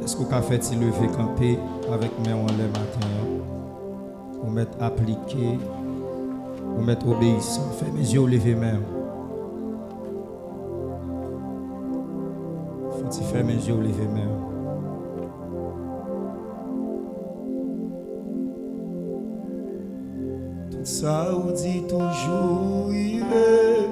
Est-ce qu'on a fait il lever camper avec mes en les matin? Ou mettre appliqué, ou mettre obéissant. Fait mes yeux lever main. Faut-il faire mes yeux lever main? Tout ça ou dit toujours il est.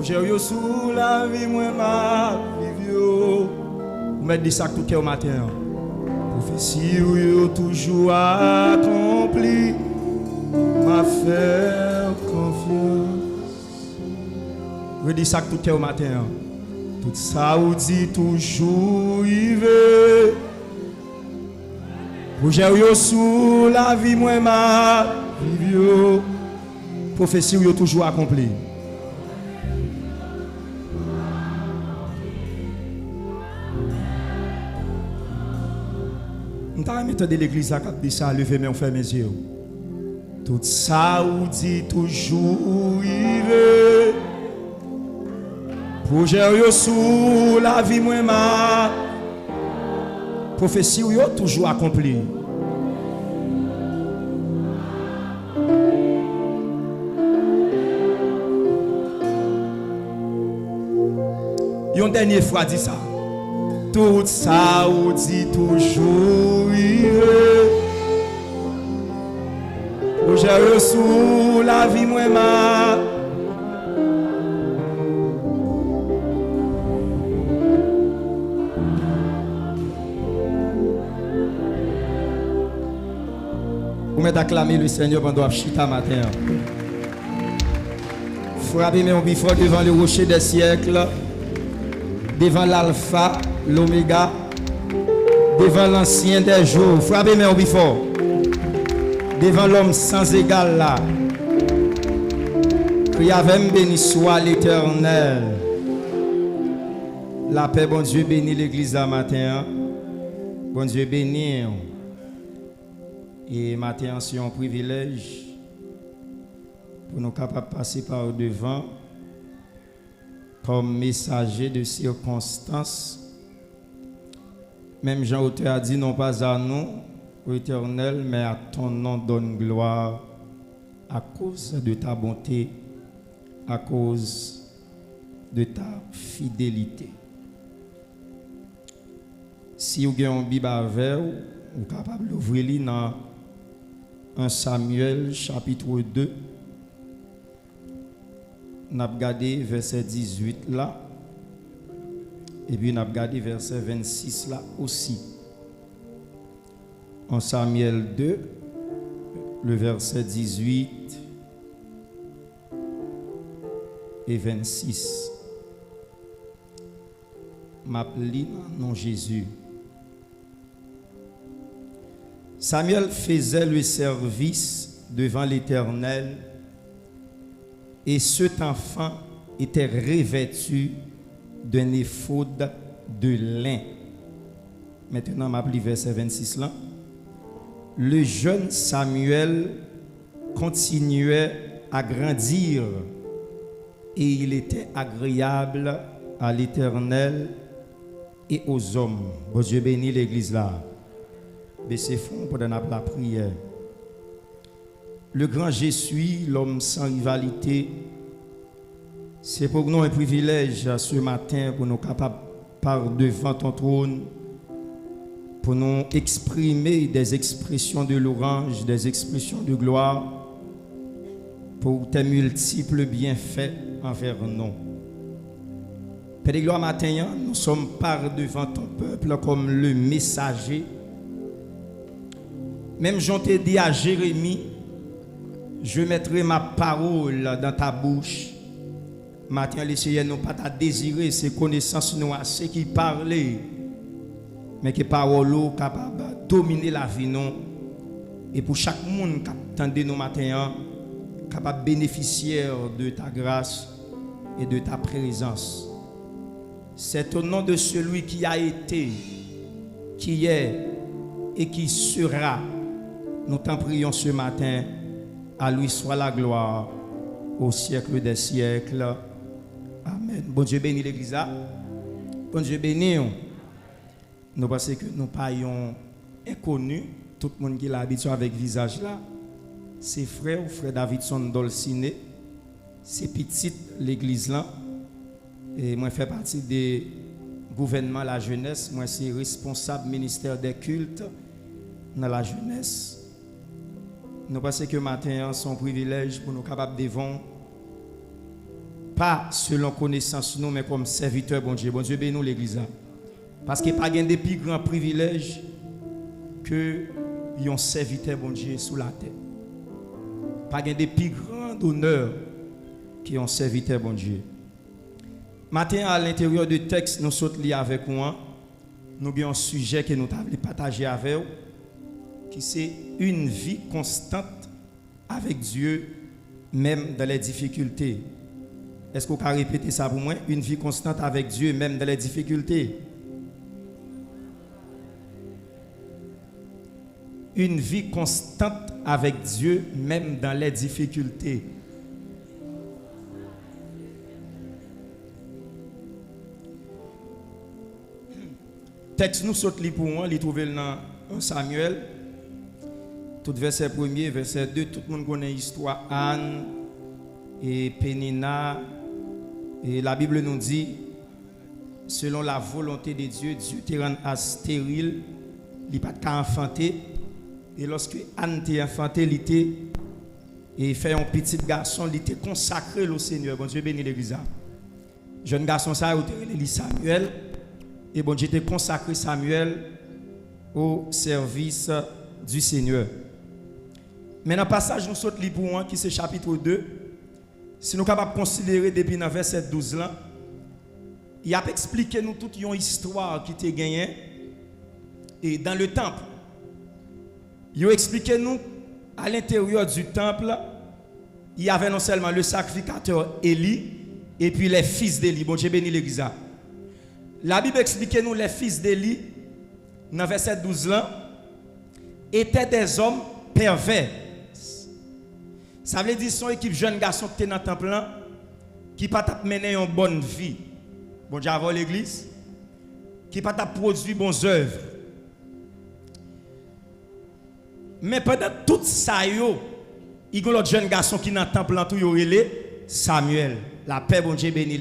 J'ai sous la vie, moi, ma vie. Vous mettez des sacs tout cœur au matin. Prophétie ou toujours accompli. M'a fait confiance. Vous mettez des sacs tout cœur au matin. Tout ça vous dit toujours il veut. J'ai sous la vie, moi, ma vie. Prophétie ou toujours accompli. Je de l'église à cap de ça, lever mes faire mes yeux. Tout ça ou dit toujours il veut. Projet yo sous la vie moi ma prophétie yo toujours accompli. Yon dernière fois dit ça. Tout ça ou dit toujours il veut. J'ai sous la vie moi ma. Vous m'avez acclamé le Seigneur pendant chita matin. Frappez mes bifort devant le rocher des siècles, devant l'alpha, l'oméga, devant l'ancien des jours. Frappez mes bifort. Devant l'homme sans égal là. Qui avait béni soit l'Éternel. La paix, bon Dieu bénit l'église à matin. Bon Dieu bénit. Et matin, c'est un privilège pour nous capables de passer par devant comme messager de circonstances. Même Jean-Auteur a dit non pas à nous, ô Éternel, mais à ton nom donne gloire à cause de ta bonté, à cause de ta fidélité. Si vous avez un Bible avec vous, vous êtes capable d'ouvrir dans 1 Samuel chapitre 2. Nous avons regardé verset 18 là. Et puis nous avons regardé verset 26 là aussi. En Samuel 2, le verset 18 et 26. M'appelle non Jésus. Samuel faisait le service devant l'Éternel et cet enfant était revêtu d'un éphod de lin. Maintenant, m'appelle verset 26 là. Le jeune Samuel continuait à grandir et il était agréable à l'Éternel et aux hommes. Bon Dieu bénit l'église là. Baissez fond pour donner la prière. Le grand je suis, l'homme sans rivalité. C'est pour nous un privilège ce matin pour nous capables par devant ton trône pour nous exprimer des expressions de louange, des expressions de gloire pour tes multiples bienfaits envers nous. Père de gloire matin, nous sommes par devant ton peuple comme le messager. Même j'en t'ai dit à Jérémie, je mettrai ma parole dans ta bouche. Matin, les Seigneur n'ont pas à désirer ces connaissances nous assez qui parlent, mais qui parole capable de dominer la vie non. Et pour chaque monde qui attend nous matin, capable de bénéficier de ta grâce et de ta présence. C'est au nom de celui qui a été, qui est et qui sera. Nous t'en prions ce matin. À lui soit la gloire au siècle des siècles. Amen. Bon Dieu bénit l'église. Bon Dieu béni. Nous pensons que nous payons inconnus, tout le monde qui l'a habitué avec visage là. C'est frère Davidson Dolciné, c'est petite l'église là. Et moi je fais partie du gouvernement la jeunesse, moi c'est responsable ministère des cultes dans la jeunesse. Nous pensons que matin c'est un privilège pour nous capables de vendre pas selon connaissance nous mais comme serviteur bon Dieu. Bon Dieu bénis nous l'église là. Parce qu'il n'y a pas de plus grand privilège que un serviteur bon Dieu sous la terre. Pas de plus grand honneur qu'un serviteur bon Dieu. Matin à l'intérieur du texte nous sommes liés avec moi. Nous avons un sujet que nous avons partagé avec vous qui c'est une vie constante avec Dieu même dans les difficultés. Est-ce que vous pouvez répéter ça pour moi? Une vie constante avec Dieu même dans les difficultés. Une vie constante avec Dieu, même dans les difficultés. Texte nous saute pour moi, il trouve dans 1 Samuel, tout verset 1er, verset 2, tout le monde connaît l'histoire Anne et Pénina. Et la Bible nous dit, selon la volonté de Dieu, Dieu te rend stérile, il n'y a pas de enfanter. Et lorsque Anne était enfantée, il était et fait un petit garçon, il était consacré au Seigneur. Bon Dieu bénit l'église. Jeune garçon ça, il était Samuel. Et bon Dieu était consacré Samuel au service du Seigneur. Mais dans le passage, nous sautons pour moi, qui c'est chapitre 2. Si nous sommes capables de considérer depuis le verset 12 là, il a expliqué nous toute une histoire qui était gagnée et dans le temple. Il a expliqué nous à l'intérieur du temple, il y avait non seulement le sacrificateur Élie et puis les fils d'Élie. Bon Dieu béni l'église. La Bible explique nous les fils d'Élie dans verset 12 là étaient des hommes pervers. Ça veut dire son équipe jeune garçon qui était dans le temple là qui pas t'a mener une bonne vie. Bon Dieu avant l'église qui pas t'a produit bonnes œuvres. Mais pendant tout ça, il y a l'autre jeune garçon qui est dans le temple, Samuel. La paix, bon Dieu béni.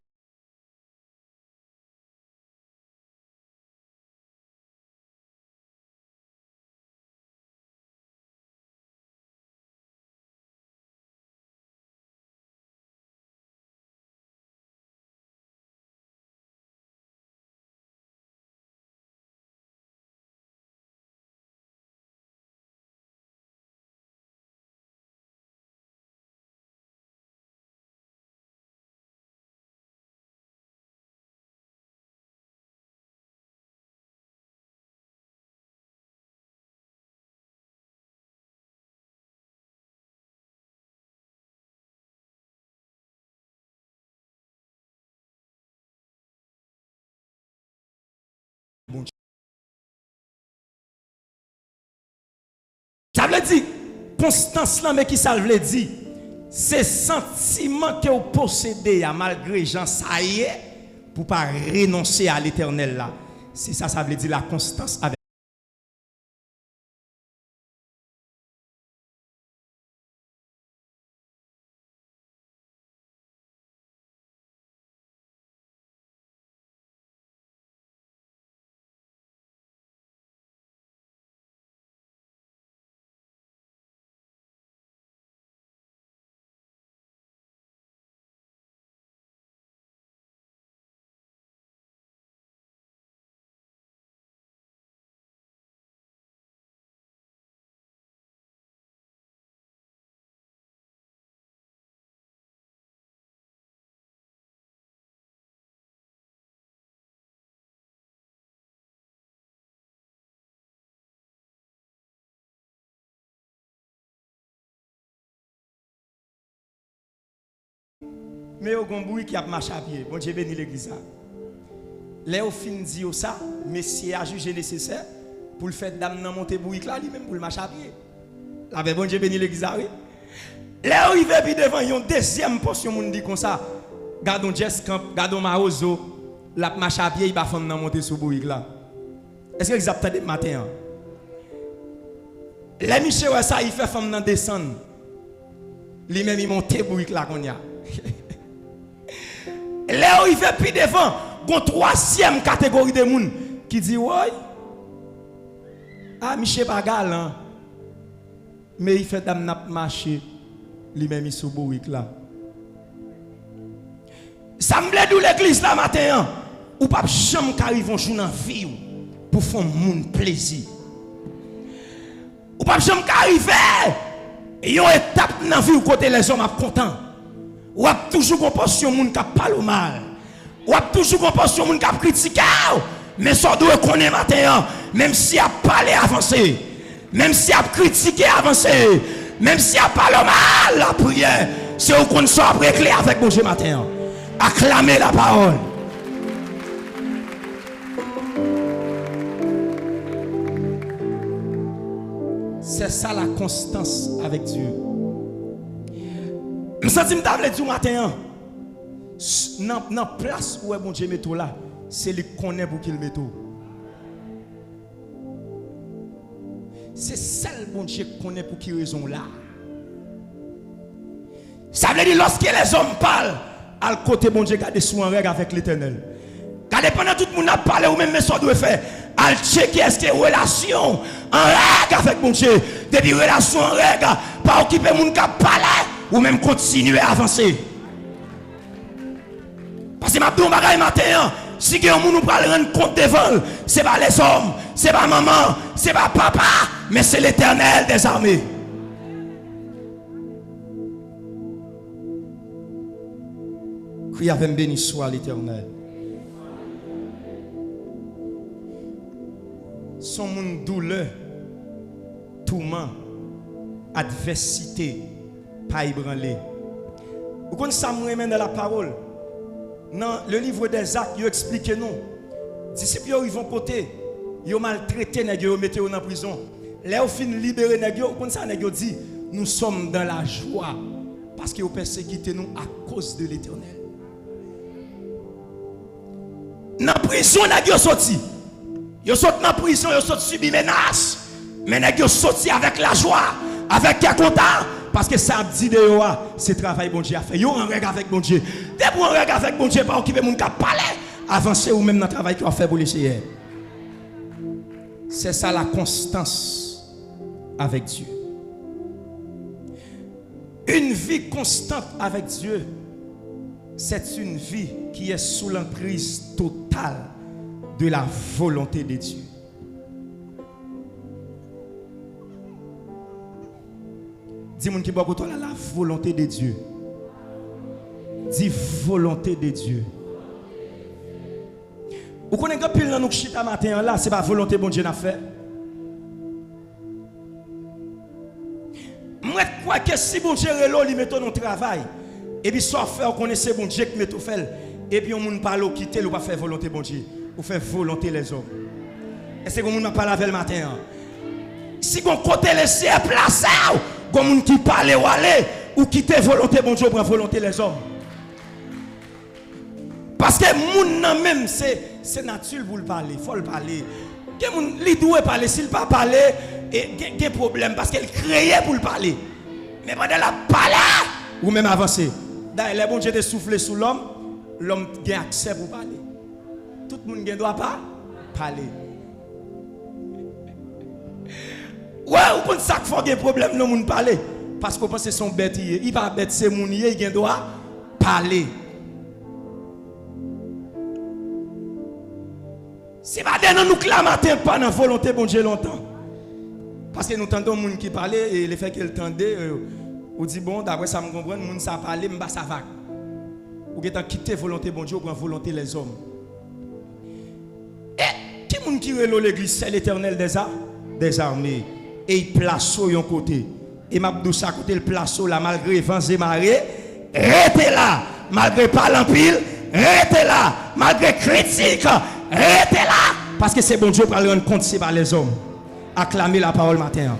Ça veut dire, constance là, mais qui ça veut dire? C'est sentiment que vous possédez malgré Jean, ça y est, pour ne pas renoncer à l'éternel là. C'est ça, ça veut dire la constance avec. Mais au Gomboui qui a marché à pied, bon Dieu béni l'église. Là, au fin dit ça, Messie a jugé nécessaire pour le faire d'amener monter bouic là, lui-même pour le marcher à pied. Là, bon Dieu béni l'église, oui. Là, il va puis devant une deuxième portion, on dit comme ça. Gardons Jess Camp, gardons Marozo, la marche à pied, il va faire monter sur bourrique là. Est-ce que vous avez le matin? Les Michel, ça, il fait femme descendre. Lui-même, il monte bourrique là qu'on y a. Là où il fait plus devant, il y a une troisième catégorie de monde qui dit ouais. Ah, Michel pas galant. Mais il fait dame marcher. Lui-même, il sous bourrique là. Ça me plaît d'où l'église là matin. Ou pas jamais qu'arrive un jour dans la vie pour faire mon plaisir. Ou pas jamais qu'arrive et une étape dans la vie où côté les hommes sont contents. Ou a toujours compassion moun qui parle mal. Ou a toujours compassion moun qui critique. Mais ça doit connaître matin, même si a parlé avancé, même si a critiqué avancé, même si a parlé mal la prière, c'est au qu'on soit réglé avec mon Dieu matin. Acclamer la parole. C'est ça la constance avec Dieu. Je sens que je dire matin, dans la place où mon Dieu met tout là, c'est lui qui connaît pour qu'il mette tout. C'est celle bon Dieu qui connaît pour qui raison là. Ça veut dire lorsque les hommes parlent, à côté bon Dieu garde sous en règle avec l'Éternel. Quand pendant tout le monde a parlé ou même mais ça doit faire, al checker est-ce que relation en règle avec bon Dieu, depuis relation en règle, pas occuper mon qui parler ou même continuer à avancer. Parce que ma don bagaille matin, si quelqu'un nous parle rendre compte devant, c'est pas les hommes, c'est pas maman, c'est pas papa, mais c'est l'Éternel des armées. Crie avec béni soit l'Éternel. Son monde douleur, tourment, adversité, pas ébranlé. Vous connaissez ça, moi, dans la parole. Dans le livre des Actes, il explique nous. Disciples, ils vont côté, ils ont maltraité, ils ont mis en prison. Là, ils fin libéré, ils ont dit, nous sommes dans la joie parce qu'ils ont persécuté nous à cause de l'Éternel. Dans la prison, ils ont sorti. Ils sont dans la prison, ils sont subi menaces. Mais ils sont sortis avec la joie, avec quel content. Parce que ça dit de eux, c'est travail bon Dieu a fait. Ils ont un règle avec bon Dieu. Dès pour un règle avec bon Dieu, pas occuper mon cap parler, avancer ou même dans le travail qu'ils ont fait pour les hier. C'est ça la constance avec Dieu. Une vie constante avec Dieu, c'est une vie qui est sous l'emprise totale de la volonté de Dieu. Dis-moi qui boit pour la volonté de Dieu. Dis volonté de Dieu. Vous connaissez que pile dans nous chita matin là, c'est pas volonté bon Dieu n'a fait. Moi crois que si bon Dieu relo li metto dans travail et puis soit faire connaissez bon Dieu qui met tout fait et puis on moun parle quitter ou pas faire volonté bon Dieu, ou faire volonté les hommes. Est-ce que on moun parle avec le matin? Si on côté laisser place comme on qui parle ou aller ou quitter volonté bon Dieu pour volonté les hommes. Parce que moun nan même c'est naturel pour le parler, faut le parler. Que moun li doit parler, s'il pas parler et gen problème parce qu'elle créait pour le parler. Mais pendant la parler ou même avancer. D'ailleurs les bon Dieu de souffler sous l'homme, l'homme a accès pour parler. Tout le monde ne doit pas parler. Ouais, ou pour ça qu'il faut un problème, le monde parler. Parce qu'on pense que son bête, il va bête, c'est mon il doit parler. C'est pas de nous clamater pas dans la volonté bon Dieu longtemps. Parce que nous entendons les gens qui parlent et le fait qu'ils tendent, on dit bon, d'après ça me comprend, les gens ça parler, mais ça va. Ou qui ont quitté volonté bon Dieu pour volonté les hommes. Et qui est-ce qui relève l'église, c'est l'Éternel des armées. Et il place au côté. Et Mabdou ça côté le place là malgré vents et marées, restez là, malgré pas l'empile, restez là, malgré critique, restez là, parce que c'est bon Dieu pour le rendre compte c'est pas les hommes. Acclamez la parole matin.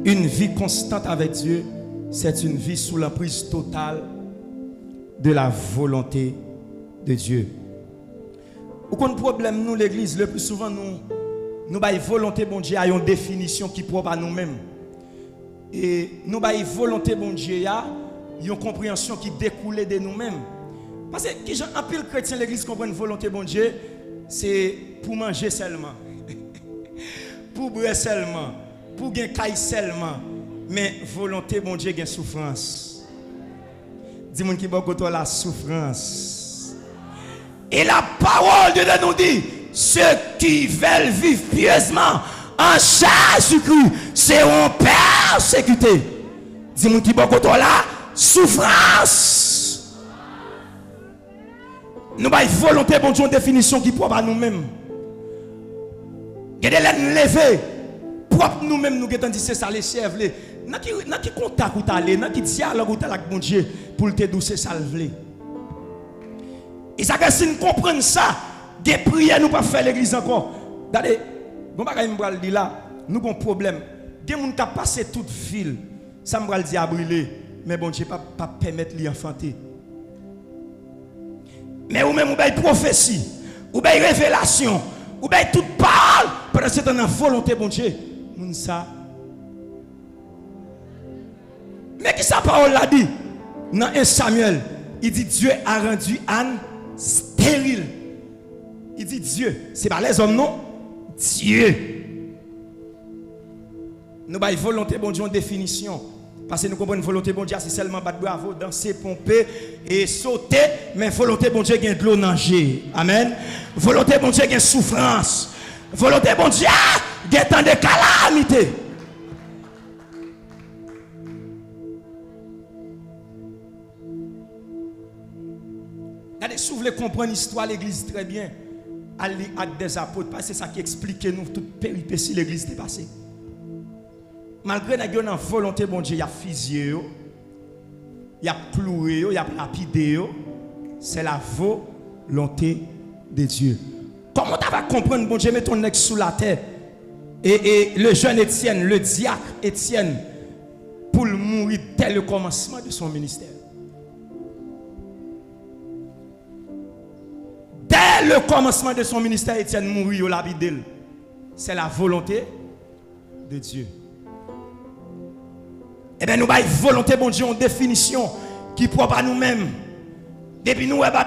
Une vie constante avec Dieu, c'est une vie sous l'emprise totale de la volonté de Dieu. Aucun problème, nous, l'église, le plus souvent, nous avons volonté, bon Dieu, à une définition qui est propre à nous-mêmes. Et nous avons volonté, bon Dieu, à une compréhension qui découle de nous-mêmes. Parce que, qui un pile chrétien, l'église comprend une volonté, bon Dieu, c'est pour manger seulement, pour boire seulement, pour gagner caille seulement. Mais volonté, bon Dieu, gagne souffrance. Dis-moi qui va côté la souffrance. Et la parole de Dieu nous dit, ceux qui veulent vivre pieusement en Jésus-Christ seront persécutés. Dis-moi qui va côté la souffrance. Nous avons volonté, bon Dieu, une définition qui propre à nous-mêmes. Il y a des lever propre nous-mêmes, nous avons dit c'est ça les chèvres. Dans qui contact ou t'aller, dans qui dialogue ou t'aller avec bon Dieu pour te doucer ça le. Et ça si nous comprenons ça, des prières nous pas faire l'église encore. Regardez, bon bagay m'bral dit là, nous avons un problème. Des gens qui passé toute ville, ça m'bral dit à brûler, mais bon Dieu pas permettre lui enfanter. Mais ou même ou bay prophétie, ou bay révélation, ou bay toute parole, parce que c'est une volonté bon Dieu. Moun ça. Mais qui sa parole l'a dit? Dans 1 Samuel, il dit Dieu a rendu Anne stérile. Il dit Dieu, c'est pas les hommes non? Dieu. Nous avons volonté bon Dieu en définition. Parce que nous comprenons volonté bon Dieu, c'est seulement battre bravo, danser, pomper et sauter. Mais volonté bon Dieu, il y a de l'eau nager. Amen. Volonté bon Dieu, il y a souffrance. Volonté bon Dieu, il y a tant de calamités. Si vous voulez comprendre l'histoire de l'église très bien, allez avec des apôtres, parce que c'est ça qui explique nous toute péripétie de l'église est passée. Malgré que nous avons volonté, bon Dieu, il y a fusillé, il y a cloué, il y a lapidé, c'est la volonté de Dieu. Comment tu vas comprendre, bon Dieu, mets ton nez sous la terre et le jeune Étienne, le diacre Étienne, pour mourir dès le commencement de son ministère. Dès le commencement de son ministère, Étienne mourit au labidel. C'est la volonté de Dieu. Eh bien, nous avons une volonté, bon Dieu, en définition qui propre à nous-mêmes. Depuis nous, nous avons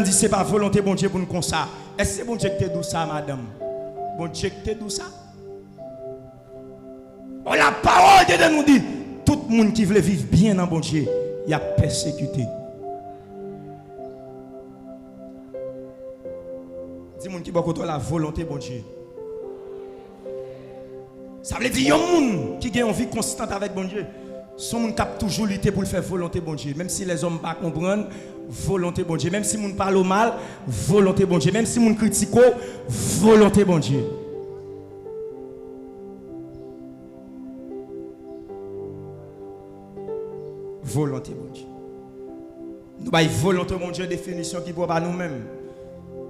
dit, c'est pas volonté, bon Dieu, pour nous comme ça. Est-ce que c'est bon Dieu qui te dit ça, madame? Bon Dieu qui te dit ça? Oh, la parole de Dieu nous dit, tout le monde qui veut vivre bien dans bon Dieu, il a persécuté. Dis-moi qui va la volonté, bon Dieu. Ça veut dire qu'il y a un monde qui a une vie constante avec bon Dieu. Son monde qui a toujours lutté pour le faire volonté, bon Dieu. Même si les hommes ne comprennent pas, volonté, bon Dieu. Même si les gens parlent mal, volonté, bon Dieu. Même si les gens critiquent, volonté, bon Dieu. Volonté, bon Dieu. Nous avons volonté, bon Dieu, définition qui pour nous-mêmes.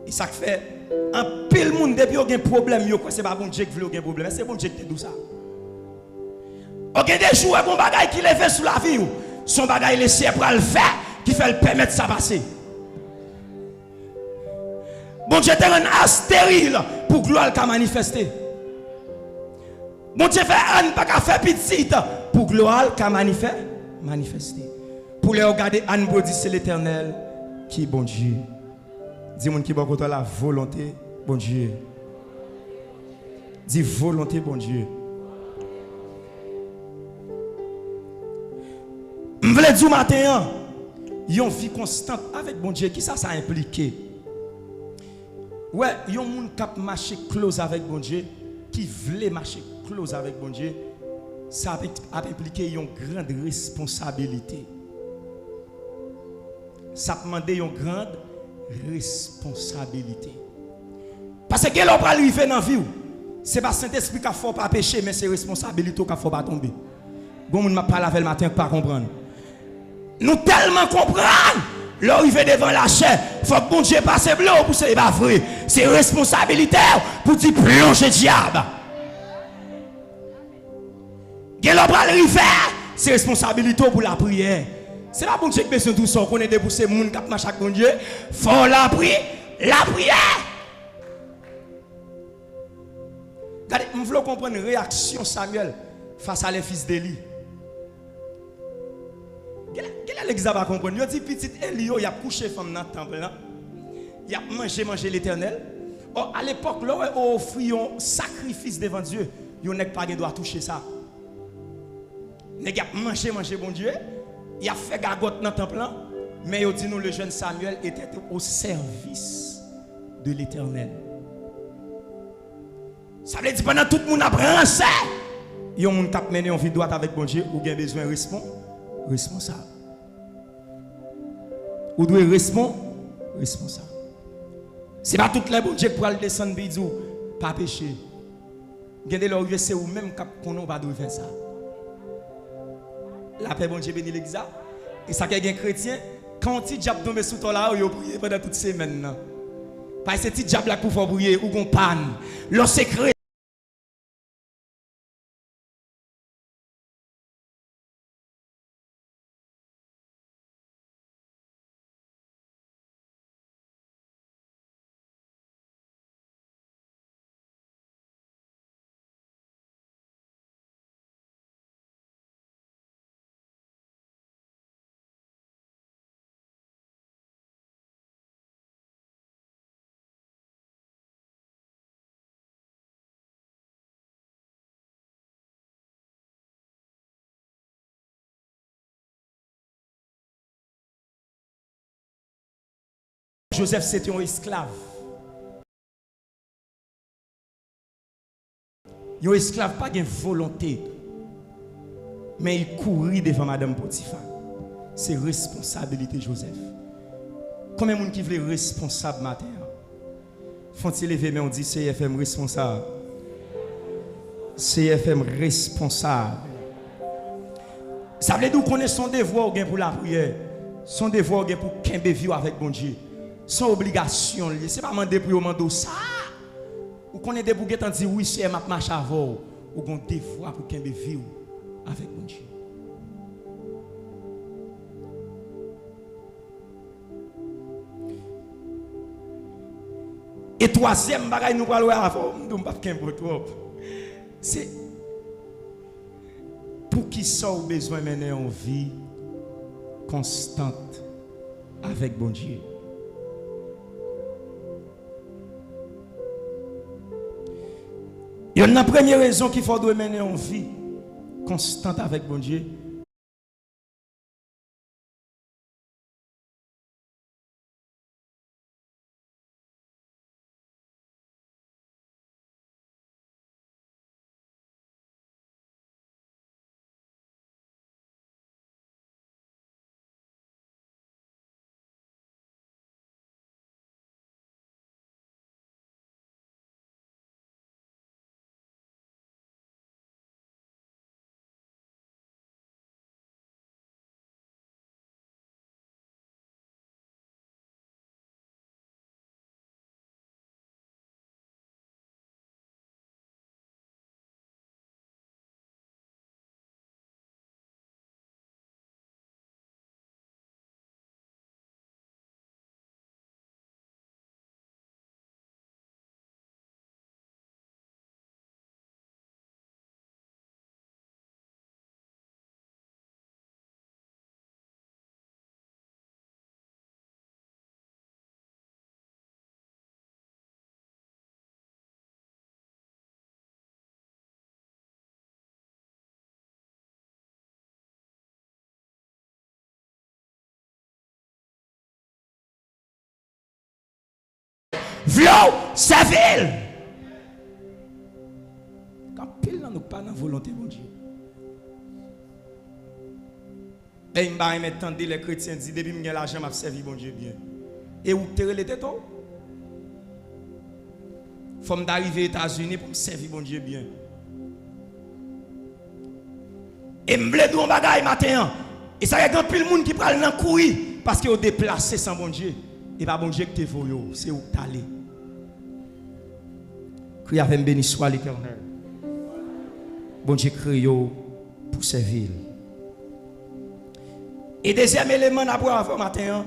Et ça fait un pile monde depuis qu'il y a un problème, c'est pas bon Dieu qui veut un problème, c'est bon Dieu qui te dit ça. Il y a des jours où bagaille qui lève sous la vie, son bagaille laissé pour le faire, qui fait le permettre ça passer. Bon Dieu te rend stérile pour gloire qu'a manifester. Bon Dieu fait Anne pas qu'à faire petite pour gloire qu'a manifester. Pour les regarder Anne pour dire c'est l'Éternel qui est bon Dieu. Dis-moi qui va contre la volonté, bon Dieu. Dis volonté, bon Dieu. Je voulais dire matin, une vie constante avec bon Dieu, qui ça implique? Ouais, il y a un monde qui marche close avec bon Dieu, qui veut marcher close avec bon Dieu, ça a impliqué une grande responsabilité. Ça demande une grande responsabilité. Parce que l'on va arriver dans la vie, c'est pas Saint-Esprit qui a fait pas pécher, mais c'est responsabilité qui a fait pas tomber. Bon, on m'a parlé avec le matin pour pas comprendre. Nous tellement comprendre, l'arrivée devant la chair, il faut que bon Dieu passe bleu pour c'est pas vrai. C'est responsabilité pour dire plonger diable. L'on va arriver, c'est responsabilité pour la prière. C'est pas bon Dieu qui besoin de tout ça. On est pour ces gens qui marchent avec bon Dieu. Faut la prière. La prière. Regardez, je veux comprendre une réaction Samuel face à les fils d'Élie. Quel est l'examen à comprendre? Il dit petit Élie, il a couché femme dans le temple. Il a mangé l'Éternel. Or, à l'époque, là, on offrit un sacrifice devant Dieu. Il n'a pas droit toucher ça. Il a mangé bon Dieu. Il a fait gagote dans le temple. Mais il dit nous, le jeune Samuel était au service de l'Éternel. Ça veut dire pendant tout le monde a brancé. Il y a un monde qui a mené en vie droite avec bon Dieu. Ou bien besoin de responsable. Ou doit responsable. C'est pas tout les bon Dieu pour aller descendre bidou, pas péché. Gardez leur c'est ou même qu'on n'a pas de faire ça. La paix bon Dieu béni l'église. Et ça quelqu'un chrétien quand petit diable tombe sous toi là, il prier pendant toute semaine. Parce que petit diable là pour faire prier ou qu'on panne. Le secret Joseph c'était un esclave. Un esclave pas de volonté. Mais il courit devant Madame Potiphar. C'est responsabilité Joseph. Combien de gens qui veulent responsable matin? Font-ils lever mais on dit CFM responsable. CFM responsable. Ça veut dire qu'on est son devoir pour la prière. Son devoir pour qu'un vivre avec bon Dieu. Son obligation, ce n'est pas demander pour demander ça. Ou qu'on est des bouquets en disant oui, c'est ma marche avant. Ou qu'on devoir pour qu'un vivre avec mon Dieu. Et troisième bagaille nous parlons avant, nous pas trop. C'est pour qui ça a besoin de mener une vie constante avec bon Dieu. Il y a une première raison qu'il faut mener une vie constante avec bon Dieu. V'lou, sa ville. Quand pile nous pas dans la volonté de Dieu. Et il m'a entendu les chrétiens dire depuis que j'ai l'argent m'a servi bon Dieu bien. Et où tu les têtes? Faut d'arriver aux États-Unis pour me servir bon Dieu bien. Et me blé un bagaille matin. Et ça y a grand pile monde qui parle dans courir parce qu'ils ont déplacé sans bon Dieu. Et pas bon Dieu que tu voyé, c'est où tu allé. Crie avec béni soit l'Éternel. Bon Dieu crée pour servir. Et deuxième élément d'après avant matin,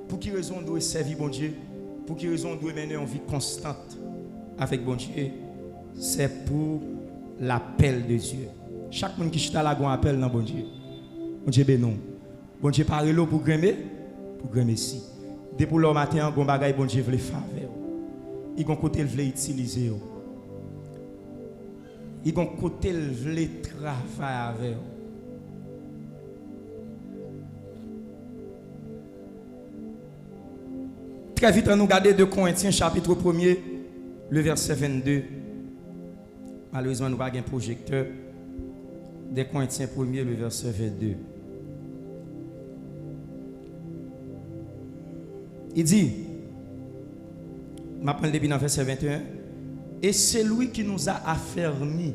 pour qui raison on doit servir bon Dieu, pour qui raison on doit mener une vie constante avec bon Dieu, c'est pour l'appel de Dieu. Chaque monde qui chita là un appel dans bon Dieu. Bon Dieu bénon. Bon Dieu parle l'eau pour grimper si. Depuis le matin, bon bagay bon Dieu veut faire. Il gon côté il veut utiliser. Il gon côté il veut travailler avec. Très vite, on nous regarde 2 Corinthiens chapitre 1er, le verset 22. Malheureusement, nous n'avons pas un projecteur. 2 Corinthiens 1er, le verset 22. Il dit, je prends depuis dans verset 21, et c'est lui qui nous a affermis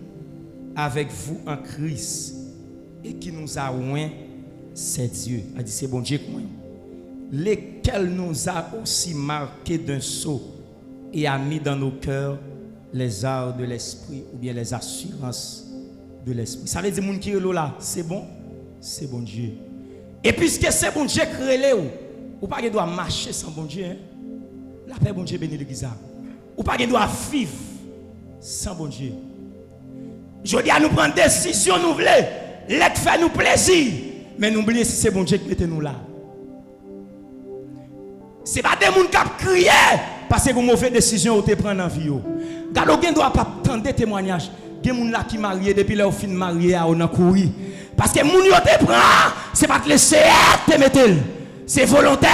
avec vous en Christ et qui nous a oint, c'est Dieu. Il dit, c'est bon Dieu qui lesquels nous a aussi marqués d'un sceau et a mis dans nos cœurs les arts de l'esprit ou bien les assurances de l'esprit. Ça veut dire que qui est là, c'est bon Dieu. Et puisque c'est bon Dieu qui est là, ou pas doit marcher sans bon Dieu, hein? La paix bon Dieu bénit l'église. Ou pas doit vivre sans bon Dieu. Je dis à nous prendre décision, nous voulons, l'être fait nous plaisir, mais n'oubliez si c'est bon Dieu qui mette nous là. Ce n'est pas des gens qui crient parce que vous avez mauvaise décision ou te prendre dans la vie. Gardez, vous ne doit pas prendre des témoignages. Il y a des gens qui sont mariés depuis leur fin de marié à on courir. Parce que les gens qui te prennent, ce n'est pas que les CR te mettent. C'est volontaire.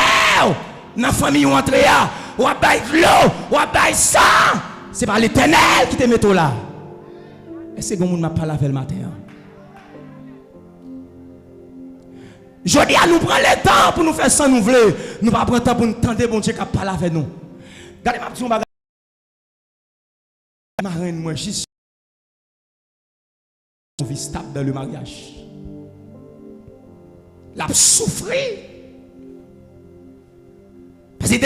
Dans la famille ou entre là, ou à bailler de l'eau, ou à bailler sang. Ce n'est pas l'Éternel qui te met là. Est-ce que vous ne pas lavé le matin? Je dis à nous prendre le temps pour nous faire ça nous voulons. Nous ne pas prendre le temps pour nous tendre bon Dieu qui parle avec nous. Regardez ma petite bagage. Ma reine, moi, juste une vie stable dans le mariage. La souffrir. Parce que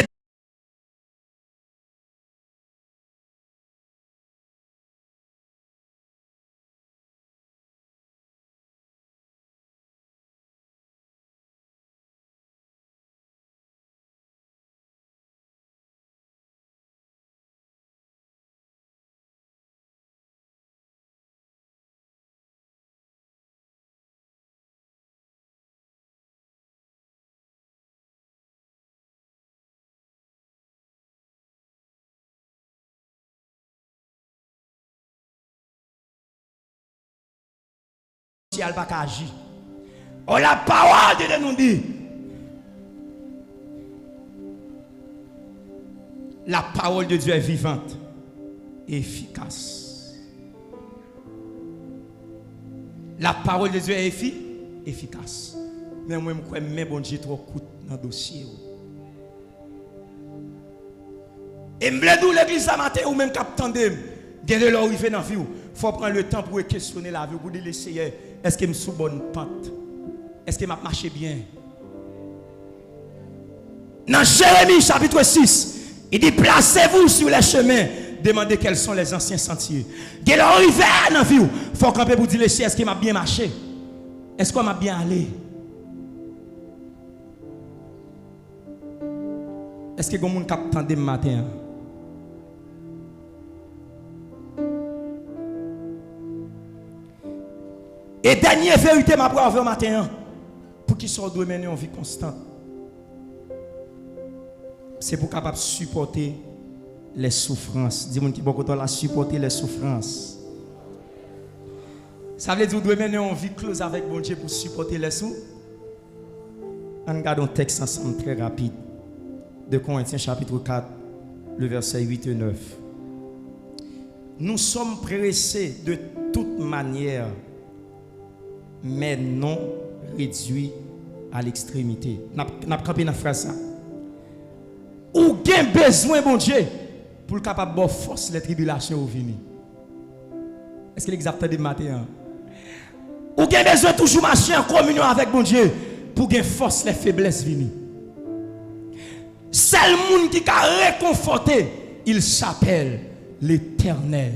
elle va agir. Oh, la parole de Dieu nous dit. La parole de Dieu est vivante et efficace. La parole de Dieu est efficace. Mais moi, je crois que bon Dieu trop coûte dans le dossier. Et je veux l'église ce matin ou même capitaine de gagner leur arrivée dans la vie. Il faut prendre le temps pour questionner la vie, pour dire l'essayer. Est-ce que je suis sur bonne pente? Est-ce que je marche bien? Dans Jérémie chapitre 6, il dit placez-vous sur les chemins, demandez quels sont les anciens sentiers. Gagner leur arrivée dans la vie. Il faut camper pour dire l'essayer. Est-ce que m'a bien marché? Est-ce qu'on m'a bien allé? Est-ce que vous avez capté le matin? Et dernière vérité, ma brave matin, pour qu'ils soient doivent mener une vie constante. C'est pour capable supporter les souffrances. Dis-moi qui beaucoup la supporter les souffrances. Ça veut dire que vous devez mener une vie close avec bon Dieu pour supporter les souffrances. On regarde un texte ensemble très rapide. De Corinthiens chapitre 4, le verset 8 et 9. Nous sommes pressés de toute manière, mais non réduits à l'extrémité. N'a pas campé dans la phrase ça. Ou gain besoin, bon Dieu, pour le capable de force les tribulations au venir. Est-ce que l'exact de matin? Ou gain besoin toujours marcher en communion avec bon Dieu pour gain force les faiblesses venir. Seul monde qui a réconforté, il s'appelle l'Éternel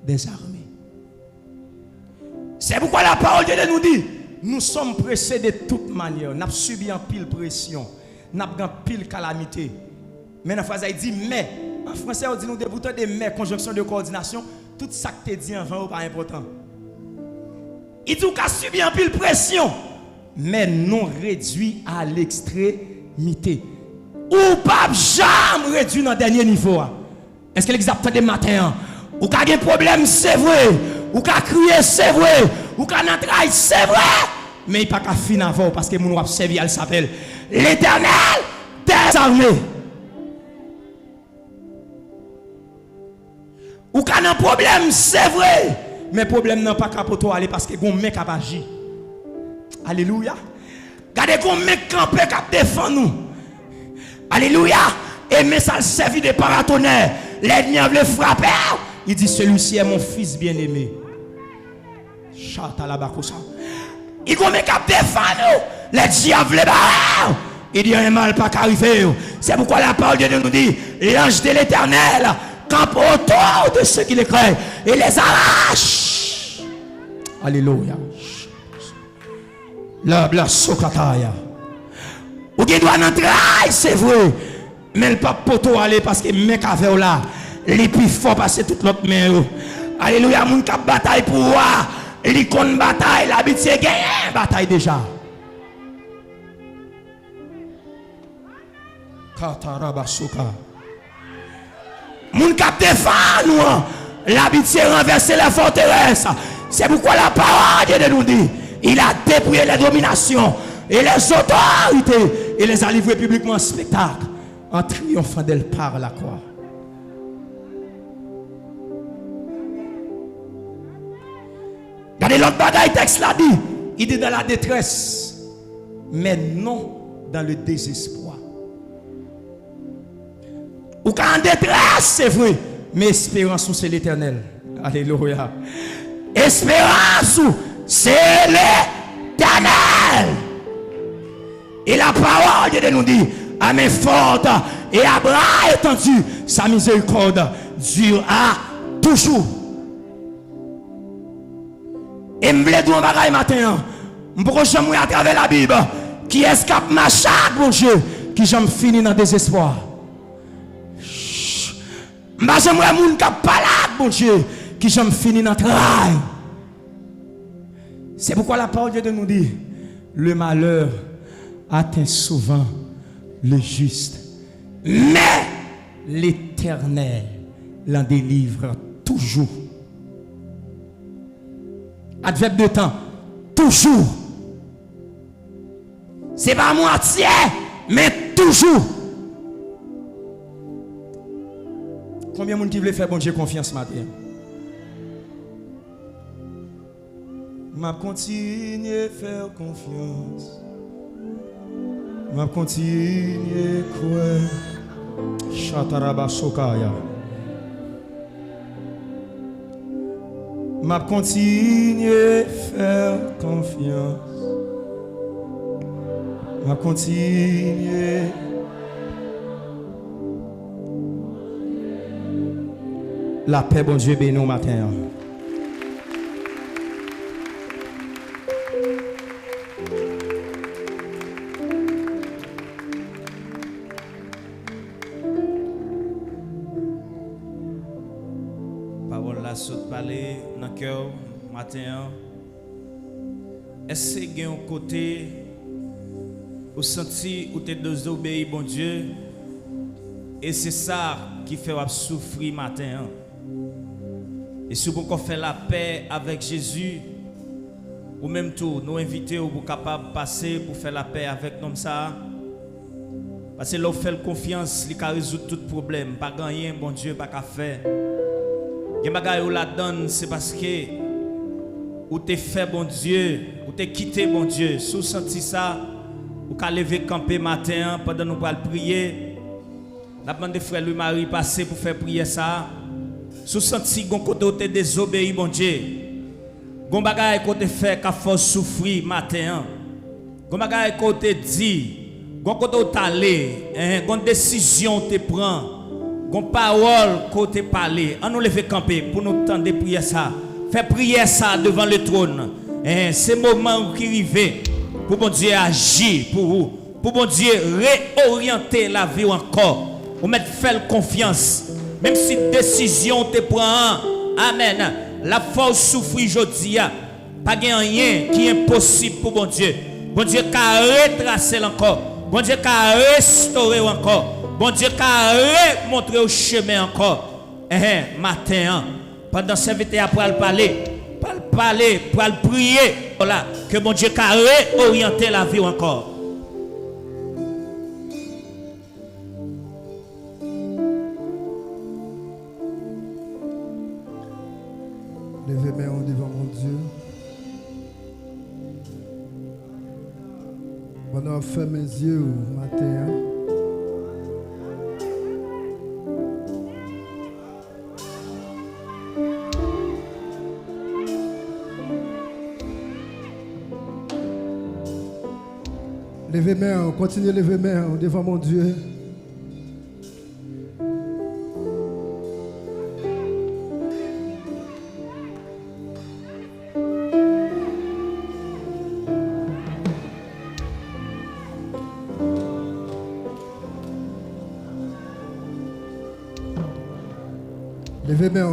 des armées. C'est pourquoi la parole de Dieu nous dit, nous sommes pressés de toute manière. Nous avons subi en pile pression. Nous avons en pile calamité. Mais dans la phrase, il dit mais. En français, on dit nous débutons des mais, conjonction de coordination. Tout ça que tu dis avant n'est pas important. Il dit qu'on a subi en pile pression. Mais non réduit à l'extrémité. Ou pas jamais réduit dans le dernier niveau. Est-ce que l'exact des matins? Ou qu'a des problèmes, c'est vrai. Ou qu'a crié, c'est vrai. Ou qu'a n'entraille, c'est vrai. Mais il n'y a pas qu'à finir avant parce que mon wap servi, elle s'appelle l'Éternel des armées. Ou qu'a un problème, c'est vrai. Mais le problème n'a pas qu'à pour toi aller parce que mon mec a agi. Alléluia. Regardez qu'on mec campé qui défend nous. Alléluia. Et mais ça le servit de paratonnerre. L'ennemi veut frapper. Il dit celui-ci est mon fils bien-aimé. Chatalabakosa. Il dit mais qui défend nous. Les diables les barres. Il dit un mal pas qu'arriver. C'est pourquoi la parole de Dieu nous dit l'ange de l'Éternel campe autour de ceux qui les craignent et les arrache. Alléluia. La sokataya. Ou qui doit entrer, c'est vrai. Mais le pas poto aller parce que mec avait là. Les plus fort passer toute l'autre main. Alléluia, mon cap bataille pour voir. L'icône bataille, l'habitude gagne bataille déjà. Katarabasoka. Mon cap défend nous. L'habitude renverser la forteresse. C'est pourquoi la parole de nous dit. Il a dépouillé les dominations et les autorités et les a livrés publiquement en spectacle en triomphant d'elle par la croix. Regardez l'autre bagaille, texte l'a dit. Il dit dans la détresse, mais non dans le désespoir. Ou quand en détresse, c'est vrai, mais espérance, c'est l'Éternel. Alléluia. Espérance, c'est l'Éternel. Et la parole de Dieu nous dit, à main forte et à bras étendus, sa miséricorde dure à toujours. Et je voulais dire un bagage matin, je peux à travers la Bible, qui escape ma chaque mon Dieu, qui j'aime fini dans le désespoir. Je j'aimerais moun qui parle mon Dieu, qui j'aime fini dans le travail. C'est pourquoi la parole de Dieu nous dit, le malheur atteint souvent le juste, mais l'Éternel l'en délivre toujours. Adverbe de temps, toujours. C'est pas moitié, mais toujours. Combien de monde qui veut faire bon Dieu confiance ce matin? M'a continuer à faire confiance. M'a continuer à croire. Chataraba Sokaya. M'a continuer à faire confiance. M'a continuer. La paix, bon Dieu, bénis nous matin. Parole la saute parler dans le cœur matin. Est-ce qu'il y a un côté où senti où tu es désobéi, bon Dieu? Et c'est ça qui fait souffrir matin. Et si vous faire la paix avec Jésus, ou même tout, nous inviter ou vous capable de passer pour faire la paix avec nous ça. Parce que l'on fait confiance, il peut résoudre tout problème. Pas gagner, bon Dieu, pas qu'à faire. Et bagay ou la donne, c'est parce que ou t'es fait bon Dieu, ou t'es quitté bon Dieu. Sous senti ça, ou qu'à lever camper matin pendant nous pour prier. La bande de frère Louis-Marie passer pour faire prier ça. Sous senti gon côté ou t'es désobéi bon Dieu. Gon bagay côté fait qu'a force souffrir matin. Gon bagay côté dit, gon côté ou t'allé, gon décision te prend. Gon parole côté parler, on nous lever camper pour nous tendre prier ça. Faire prier ça devant le trône. C'est le moment qui arrive pour bon Dieu agir pour vous. Pour bon Dieu réorienter la vie encore. Ou mettre faire confiance. Même si décision te prend. Amen. La force souffre aujourd'hui. Pas rien qui est impossible pour bon Dieu. Bon Dieu qui a retracé encore. Bon Dieu qui a restauré encore. Bon Dieu qui a remontré au chemin encore. Matin, pendant ce serviteur pour le parler, pour le prier, voilà, que bon Dieu qui a réorienté la vie encore. Levez mes mains devant mon Dieu. Pendant que je ferme mes yeux au matin. Levez mes mains, continuez à lever mes mains devant mon Dieu.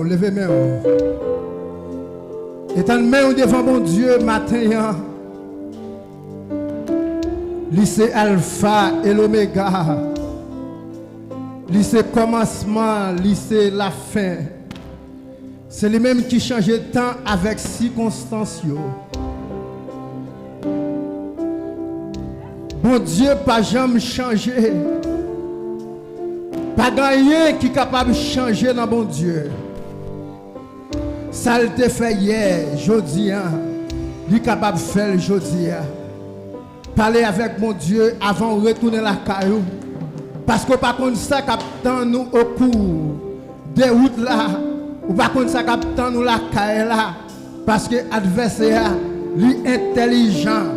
Levez mes mains. Étant main devant mon Dieu matin. Lycée Alpha et l'Oméga. Lycée commencement, lycée la fin. C'est lui-même qui change de temps avec circonstances. Bon Dieu, pas jamais changé. Pas rien qui est capable de changer dans bon Dieu. Ça le fait hier, aujourd'hui, il est capable de faire aujourd'hui. Parler avec mon Dieu avant de retourner la caillou. Parce que par contre ça captant nous au cours des routes là. Ou par contre ça captant nous la caille là. Parce que l'adversaire, lui intelligent,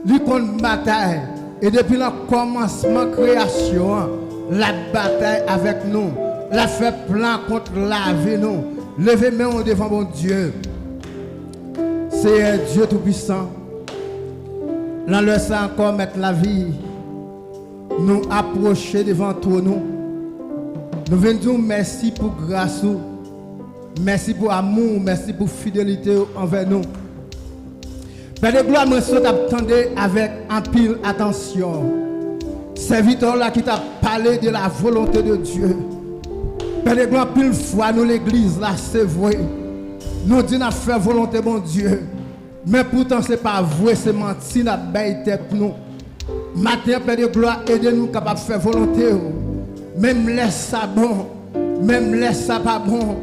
lui compte bataille. Et depuis le commencement de création, la bataille avec nous. La fait plan contre la vie nous. Levez main devant mon Dieu. C'est Dieu Tout-Puissant. Dans le sang encore mettre la vie, nous approcher devant toi nous. Nous venons dire merci pour grâce, merci pour amour, merci pour fidélité envers nous. Père de gloire, nous sommes attendus avec un pile attention. Serviteur là qui t'a parlé de la volonté de Dieu. Père de gloire, pile fois nous l'église là, c'est vrai. Nous disons faire volonté bon Dieu. Mais pourtant, ce n'est pas vrai, c'est menti, la belle tête pour nous. Matin, Père de gloire, aidez-nous capables de faire volonté. Même laisse ça bon, même laisse ça pas bon,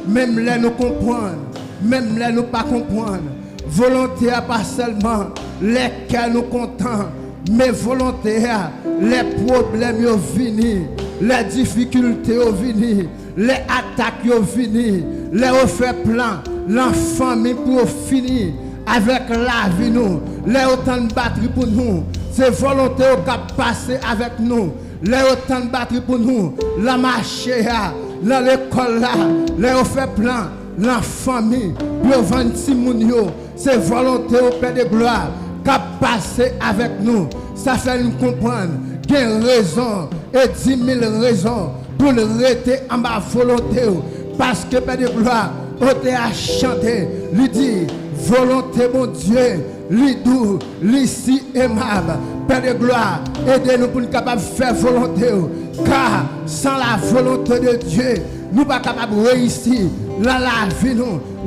même laisse nous comprendre, même laisse nous pas comprendre. Volonté pas seulement lesquels nous contents, mais volonté les problèmes sont venus, les difficultés sont venues, les attaques sont venues, les fait plan, l'enfant pour finir. Avec la vie nous, les autant de batterie pour nous, c'est volonté qui a passé avec nous, les autant de batterie pour nous, la marche dans l'école là, les fait plan, la famille, pour 26 mounio, c'est volonté au Père de gloire qui a passé avec nous, ça fait nous comprendre qu'il y a raison et 10 000 raisons pour le rester en ma volonté, parce que Père de gloire, on a chanté, lui dit, volonté mon Dieu, lui doux, lui si aimable, Père de gloire, aidez-nous pour nous capables de faire volonté, car sans la volonté de Dieu, nous ne sommes pas capables de réussir dans la vie,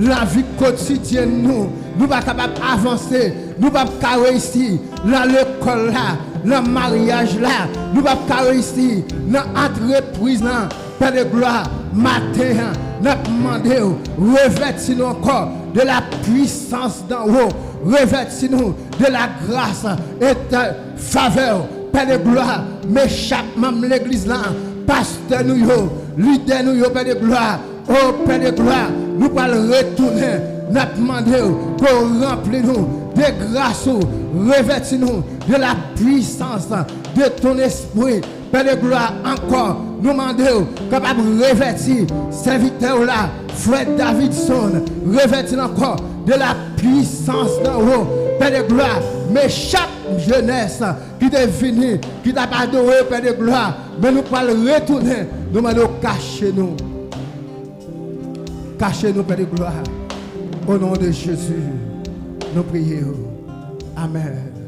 la vie quotidienne, nous ne sommes pas capables d'avancer, nous ne sommes pas réussir dans l'école là, dans le mariage là, nous ne sommes pas réussir dans l'entreprise là, Père de gloire, matin, nous demandons, revêtez-nous encore de la puissance d'en haut, revêtez-nous de la grâce et de faveur, Père de gloire, mais chaque membre de l'église là, pasteur nous, leader nous, Père de gloire, oh Père de gloire, nous allons retourner, nous demandons pour remplir nous de grâce, revêtez-nous de la puissance de ton esprit, Père de gloire, encore, nous demandons, capable de revêtir serviteur là, Fred Davidson, revêtir encore de la puissance d'en haut, Père de gloire. Mais chaque jeunesse qui est venue, qui t'a adoré, Père de gloire, mais nous pouvons retourner, nous allons cacher nous. Cachez-nous, Père de gloire. Au nom de Jésus, nous prions. Amen.